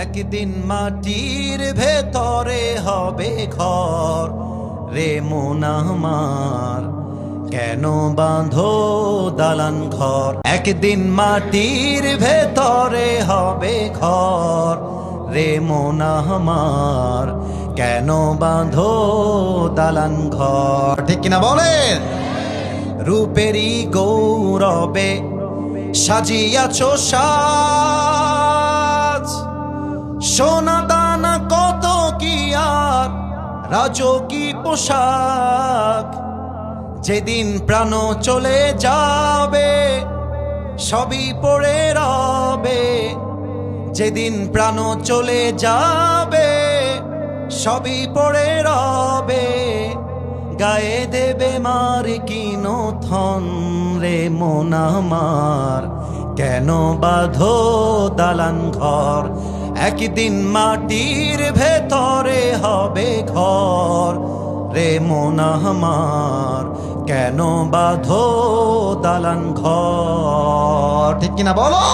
একদিন মাটির ভেতরে হবে ঘর রে মন আমার, কেন বাঁধো দালান ঘর। একদিন মাটির ভেতরে হবে ঘর রে মন আমার, কেন বাঁধো দালান ঘর। ঠিক কিনা বলেন? রূপেরই গৌরবে সাজিয়াছ সাজ, সোনা দানা কত কি আর রাজকী পোশাক। যেদিন প্রাণ চলে যাবে সবই পড়ে রবে, যেদিন প্রাণ চলে যাবে সবই পড়ে রবে। গায়ে দেবে মার কিনো থন রে মন আমার, কেন বাঁধো দালান ঘর। একদিন মাটির ভেতরে হবে ঘর রে মন আমার, কেন বাঁধো দালান ঘর। ঠিক কিনা বলো?